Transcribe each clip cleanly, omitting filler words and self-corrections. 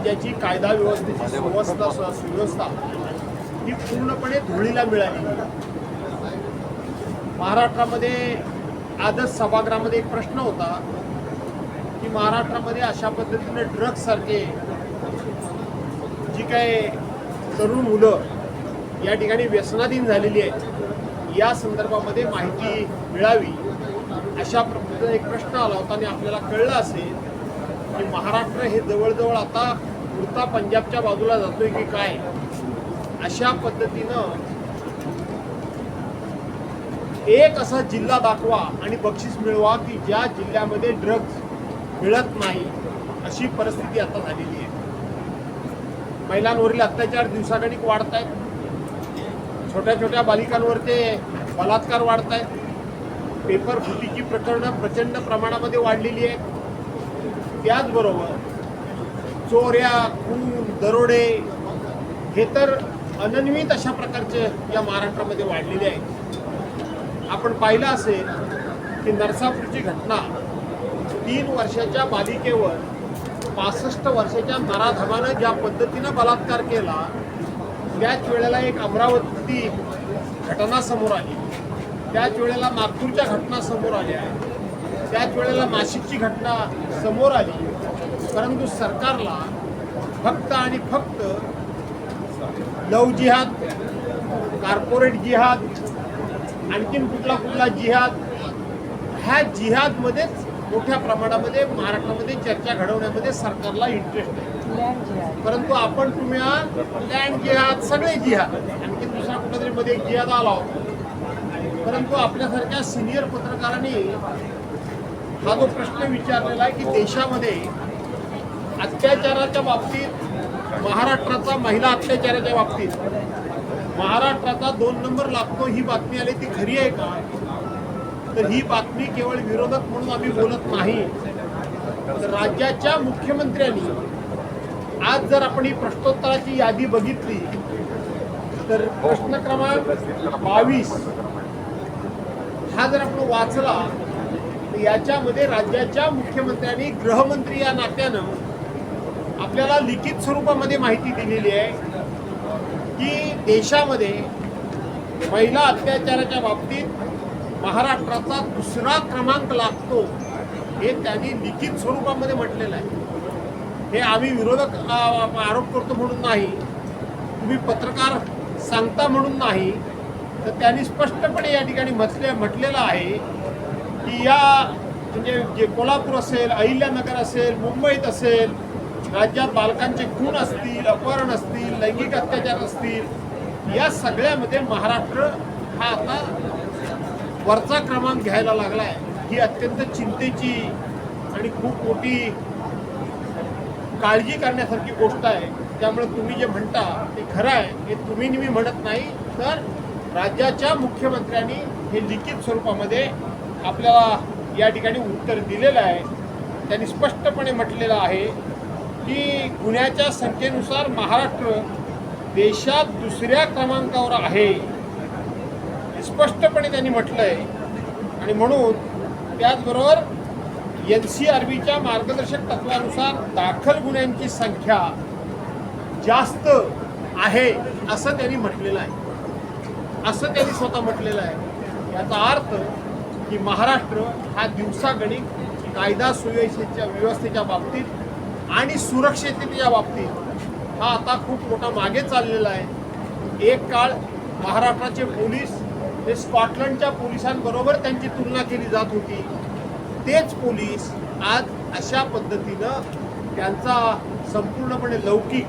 राज्याची कायदा व्यवस्थेची सुव्यवस्था ही पूर्णपणे धुळीला मिळाली. महाराष्ट्रामध्ये आजच सभागृहामध्ये एक प्रश्न होता की महाराष्ट्रामध्ये अशा पद्धतीने ड्रग्ज सारखे जी काय तरुण मुलं या ठिकाणी व्यसनाधीन झालेली आहेत या संदर्भामध्ये माहिती मिळावी अशा पद्धतीचा एक प्रश्न आला होता. आणि आपल्याला कळलं असेल की महाराष्ट्र हे जवळजवळ आता उडता पंजाबच्या बाजूला जातोय की काय. अशा पद्धतीनं एक असा जिल्हा दाखवा आणि बक्षीस मिळवा की ज्या जिल्ह्यामध्ये ड्रग्ज मिळत नाही अशी परिस्थिती आता झालेली आहे. महिलांवरील अत्याचार दिवसागणिक वाढत आहेत. छोट्या छोट्या बालिकांवरचे बलात्कार वाढत आहेत. पेपर फुटीची प्रकरणं प्रचंड प्रमाणामध्ये वाढलेली आहेत. त्याचबरोबर चोऱ्या, खून, दरोडे हे तर अनन्वित अशा प्रकारचे या महाराष्ट्रामध्ये वाढलेले आहेत. आपण पाहिलं असेल की नरसापूरची घटना 3 वर्षाच्या बालिकेवर 65 वर्षाच्या नराधमानं ज्या पद्धतीनं बलात्कार केला त्याच वेळेला एक अमरावती घटना समोर आली. त्याच वेळेला नागपूरच्या घटना समोर आल्या. त्याच वेळेला नाशिकची घटना समोर आली. परंतु सरकारला फक्त आणि फक्त लव जिहाद, कॉर्पोरेट जिहाद, आणखीन कुठला जिहाद ह्या जिहादमध्येच मोठ्या प्रमाणामध्ये महाराष्ट्रामध्ये चर्चा घडवण्यामध्ये सरकारला इंटरेस्ट आहे. परंतु आपण तुम्ही लँड जिहाद, सगळे जिहाद, आणखी दुसरा कुठेतरी मध्ये एक जिहाद आला होता. परंतु आपल्यासारख्या सिनियर पत्रकारांनी हा जो प्रश्न विचारलेला आहे की देशामध्ये अत्याचाराच्या बाबतीत महाराष्ट्राचा, महिला अत्याचाराच्या बाबतीत महाराष्ट्राचा 2 नंबर लागतो ही बातमी आली, ती खरी आहे का? तर ही बातमी केवळ विरोधक म्हणून आम्ही बोलत नाही, तर राज्याच्या मुख्यमंत्र्यांनी आज जर आपण ही प्रश्नोत्तराची यादी बघितली तर प्रश्न क्रमांक 22 हा जर आपण वाचला तर याच्यामध्ये राज्याच्या मुख्यमंत्र्यांनी गृहमंत्री या नात्यानं आपल्याला लिखित स्वरूपामध्ये माहिती दिलेली आहे की देशामध्ये महिला अत्याचाराच्या बाबतीत महाराष्ट्राचा 2रा क्रमांक लागतो हे त्यांनी लिखित स्वरूपामध्ये म्हटलेलं आहे. हे आम्ही विरोधक आरोप करतो म्हणून नाही, तुम्ही पत्रकार सांगता म्हणून नाही, तर त्यांनी स्पष्टपणे या ठिकाणी म्हटलेलं आहे की या म्हणजे जे कोल्हापूर असेल, अहिल्यानगर असेल, मुंबईत असेल, राज्यात बालकांचे खून असतील, अपहरण असतील, लैंगिक अत्याचार असतील, या सगळ्यामध्ये महाराष्ट्र हा आता वरचा क्रमांक घ्यायला लागला आहे. ही अत्यंत चिंतेची आणि खूप मोठी काळजी करण्यासारखी गोष्ट आहे. त्यामुळे तुम्ही जे म्हणता ते खरं आहे, हे तुम्ही नेहमी म्हणत नाही, तर राज्याच्या मुख्यमंत्र्यांनी हे लिखित स्वरूपामध्ये आपल्याला या ठिकाणी उत्तर दिलेलं आहे. त्यांनी स्पष्टपणे म्हटलेलं आहे की गुन्ह्याच्या संख्येनुसार महाराष्ट्र देशात 2ऱ्या क्रमांकावर आहे, स्पष्टपणे त्यांनी म्हटलं आहे. आणि म्हणून त्याचबरोबर NCRBच्या मार्गदर्शक तत्वानुसार दाखल गुन्ह्यांची संख्या जास्त आहे असं त्यांनी म्हटलेलं आहे, असं त्यांनी स्वतः म्हटलेलं आहे. याचा अर्थ की महाराष्ट्र हा दिवसागणिक कायदा सुव्यवस्थेच्या व्यवस्थेच्या बाबतीत आणि सुरक्षिततेच्या बाबतीत हा आता खूप मोठा मागे चाललेला आहे. एक काळ महाराष्ट्राचे पोलीस हे स्कॉटलंडच्या पोलिसांबरोबर त्यांची तुलना केली जात होती. तेच पोलीस आज अशा पद्धतीनं त्यांचा संपूर्णपणे लौकिक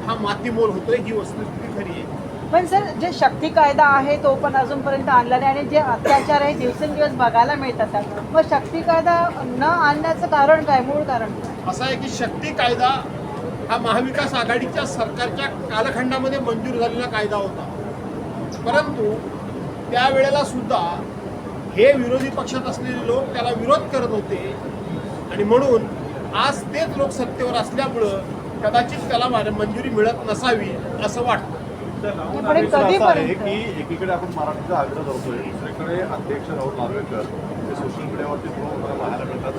हा मातीमोल होतोय, ही वस्तुस्थिती खरी आहे. पण सर, जे शक्ती कायदा आहे तो पण अजूनपर्यंत आणला नाही आणि जे अत्याचार आहे दिवसेंदिवस बघायला मिळतात, मग शक्ती कायदा न आणण्याचं कारण काय, मूळ कारण असं आहे की शक्ती कायदा हा महाविकास आघाडीच्या सरकारच्या कालखंडामध्ये मंजूर झालेला कायदा होता. परंतु त्यावेळेला सुद्धा हे विरोधी पक्षात असलेले लोक त्याला विरोध करत होते आणि म्हणून आज तेच लोक सत्तेवर असल्यामुळं कदाचित त्याला मंजुरी मिळत नसावी असं वाटतं. की एकीकडे आपण मराठीचा आग्रह करतोय, दुसरीकडे अध्यक्ष राहुल नार्वेकर ते सोशल मीडियावरती पाहायला मिळतात.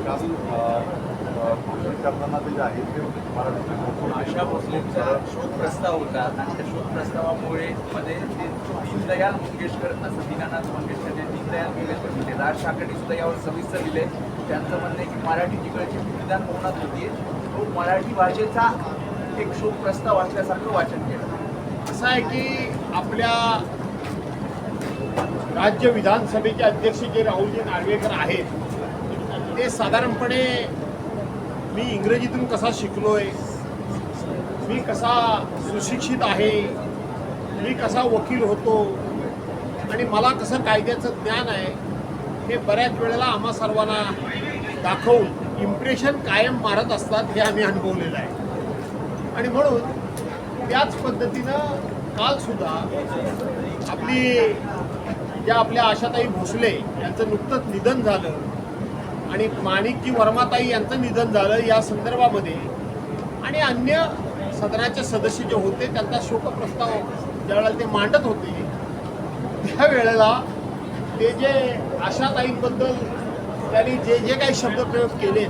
काल करताना ते जे आहे ते मराठीतून आशा भोसलेंचा शोध प्रस्ताव होता आणि त्या शोध प्रस्तावामुळे मध्ये ते दीनदयाल मंगेशकर असं दीनानाथ मंगेशकर ते दीनदयाल मंगेशकर होते. राज ठाकरेंनी सुद्धा यावर सविस्तर लिहिले. त्यांचं म्हणणं आहे की मराठी जिकडची विधान भवनात होती तो मराठी भाषेचा एक शोध प्रस्ताव असल्यासारखं वाचन केलं. असं आहे की आपल्या राज्य विधानसभेचे अध्यक्ष जे राहुलजी नार्वेकर आहेत ते साधारणपणे मी इंग्रजीतून कसा शिकलोय, मी कसा सुशिक्षित आहे, मी कसा वकील होतो आणि मला कसं कायद्याचं ज्ञान आहे हे बऱ्याच वेळेला आम्हा सर्वांना दाखवून इम्प्रेशन कायम मारत असतात हे आम्ही अनुभवलेलं आहे. आणि म्हणून त्याच पद्धतीनं कालसुद्धा आपल्या आशाताई भोसले यांचं नुकतंच निधन झालं आणि माणिकजी वर्माताई यांचं निधन झालं या संदर्भामध्ये आणि अन्य सदनाचे सदस्य जे होते त्यांचा शोकप्रस्ताव ज्यावेळेला ते मांडत होते त्यावेळेला ते जे आशाताईंबद्दल त्यांनी जे जे काही शब्दप्रयोग केले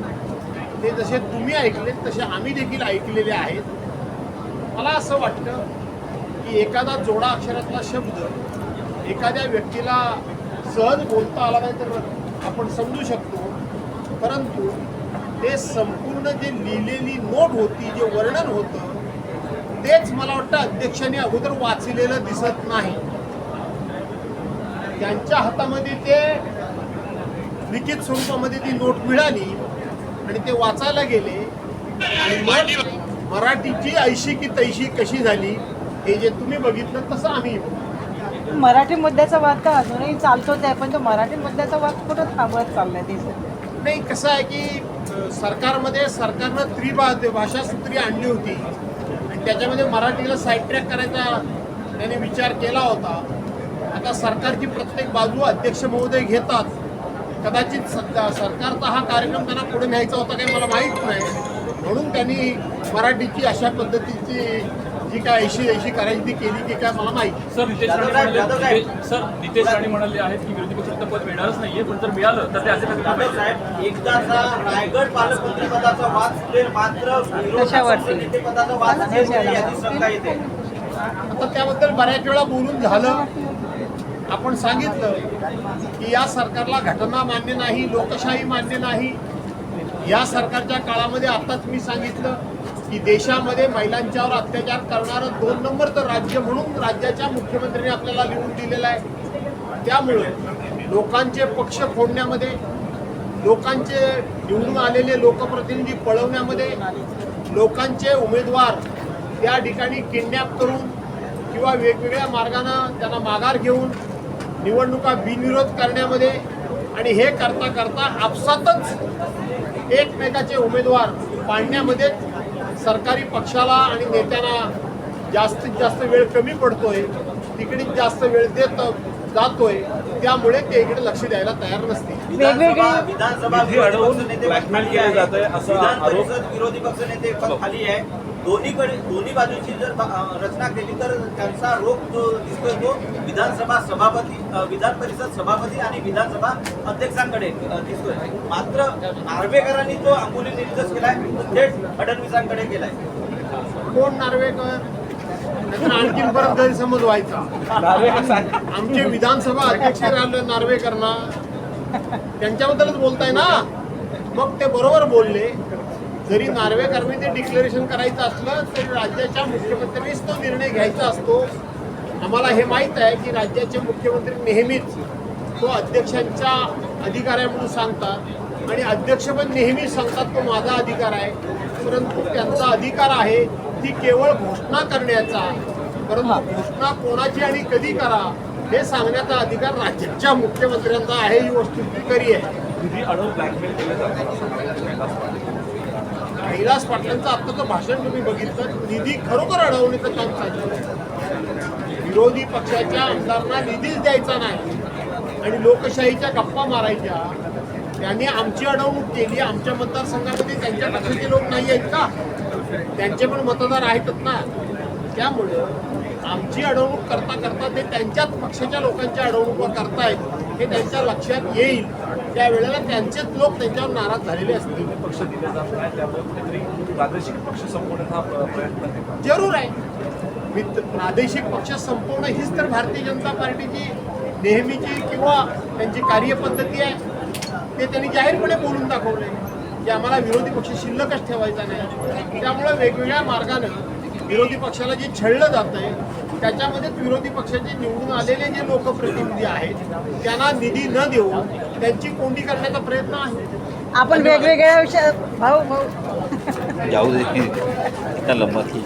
ते जसे तुम्ही ऐकलेत तसे आम्ही देखील ऐकलेले आहेत. मला असं वाटतं की एखादा जोडा अक्षरातला शब्द एखाद्या व्यक्तीला सहज बोलता आला नाही तर आपण समजू शकतो, परंतु ते संपूर्ण जे लिहिलेली नोट होती, जे वर्णन होतं तेच मला वाटतं अध्यक्षांनी अगोदर वाचलेलं दिसत नाही. त्यांच्या हातामध्ये ते लिखित स्वरूपामध्ये ती नोट मिळाली आणि ते वाचायला गेले आणि मग मराठीची ऐशी की तैशी कशी झाली हे जे तुम्ही बघितलं तसं आम्ही मराठी मुद्द्याचा वाद का अजूनही चालतोच आहे, पण तो मराठी मुद्द्याचा वाद कुठं थांबवत चाललाय दिसत नाही. कसं आहे की सरकारनं भाषासूत्री आणली होती आणि त्याच्यामध्ये मराठीला साईड ट्रॅक करायचा त्याने विचार केला होता. आता सरकारची प्रत्येक बाजू अध्यक्ष महोदय घेतात. कदाचित सरकारचा हा कार्यक्रम त्यांना पुढे न्यायचा होता काही मला माहीत नाही, म्हणून त्यांनी मराठीची अशा पद्धतीची जी काय ऐशी करायची ती केली की काय मला माहिती. सर नितेश राणे म्हणाले आहेत की विरोधी पक्षात पद मिळणारच नाहीये, पण जर मिळालं तर ते असे साहेब एकदाचा रायगड पालकमंत्रीपदाचा वाद सुटेल मात्र विरोधी नेतेपदाचा वाद याची शंका येते. आता त्याबद्दल बऱ्याच वेळा बोलून झालं. आपण सांगितलं की या सरकारला घटना मान्य नाही, लोकशाही मान्य नाही. या सरकारच्या काळामध्ये आताच मी सांगितलं की देशामध्ये महिलांच्यावर अत्याचार करणारं 2 नंबरचं राज्य म्हणून राज्याच्या मुख्यमंत्र्यांनी आपल्याला लिहून दिलेलं आहे. त्यामुळे लोकांचे पक्ष फोडण्यामध्ये, लोकांचे निवडून आलेले लोकप्रतिनिधी पळवण्यामध्ये, लोकांचे उमेदवार त्या ठिकाणी किडनॅप करून किंवा वेगवेगळ्या मार्गानं त्यांना माघार घेऊन निवडणुका बिनविरोध करण्यामध्ये आणि हे करता करता आपसातच एकमेकाचे उमेदवार पाडण्यामध्ये सरकारी पक्षाला आणि नेत्यांना जास्तीत जास्त वेळ कमी पडतोय, तिकडे जास्त वेळ जातोय. त्यामुळे ते इकडे लक्ष द्यायला तयार नसते. विधानसभा विरोधी पक्ष नेते पद खाली आहे. दोन्ही बाजूची जर रचना केली तर त्यांचा रोख जो दिसतोय तो विधान परिषद सभापती आणि विधानसभा अध्यक्षांकडे दिसतोय. मात्र नार्वेकरांनी जो अंगुली निर्देश केलाय तो थेट फडणवीसांकडे केलाय. कोण नार्वेकर? आणखीन परत गैरसमज व्हायचा. आमचे विधानसभा अध्यक्ष राहिले नार्वेकरना त्यांच्याबद्दलच बोलताय ना, मग ते बरोबर बोलले. जरी नार्वेकरांनी ते डिक्लेरेशन करायचं असलं तरी राज्याच्या मुख्यमंत्र्यांनीच तो निर्णय घ्यायचा असतो. आम्हाला हे माहीत आहे की राज्याचे मुख्यमंत्री नेहमीच तो अध्यक्षांचा अधिकार आहे म्हणून सांगतात आणि अध्यक्ष पण नेहमीच सांगतात तो माझा अधिकार आहे, परंतु त्यांचा अधिकार आहे ती केवळ घोषणा करण्याचा, परंतु घोषणा कोणाची आणि कधी करा हे सांगण्याचा अधिकार राज्याच्या मुख्यमंत्र्यांचा आहे. ही वस्तुस्थिती खरी आहे. कैलास पाटलांचं आत्ताचं भाषण तुम्ही बघितलं, निधी खरोखर अडवण्याचं काम चाललं. विरोधी पक्षाच्या आमदारांना निधीच द्यायचा नाही आणि लोकशाहीच्या गप्पा मारायच्या. त्यांनी आमची अडवणूक केली. आमच्या मतदारसंघामध्ये त्यांच्या पक्षाचे लोक नाही आहेत का? त्यांचे पण मतदार आहेतच ना. त्यामुळं आमची अडवणूक करता करता ते त्यांच्याच पक्षाच्या लोकांच्या अडवणुका करतायत हे त्यांच्या लक्षात येईल. त्यावेळेला त्यांचेच लोक त्यांच्यावर नाराज झालेले असतील. पक्ष दिले जात नाही त्यामुळे कुठेतरी प्रादेशिक पक्ष संपवण्याचा हा प्रयत्न आहे. जरूर आहे. प्रादेशिक पक्ष संपवणं हीच तर भारतीय जनता पार्टीची नेहमीची किंवा त्यांची कार्यपद्धती आहे. ते त्यांनी जाहीरपणे बोलून दाखवले की आम्हाला विरोधी पक्ष शिल्लकच ठेवायचा नाही. त्यामुळे वेगवेगळ्या मार्गानं विरोधी पक्षाला जे छळलं जातंय त्याच्यामध्ये विरोधी पक्षाचे निवडून आलेले जे लोकप्रतिनिधी आहेत त्यांना निधी न देऊन त्यांची कोंडी करण्याचा प्रयत्न आहे. आपण वेगवेगळ्या विषयात भाऊ जाऊ दे त्याला मत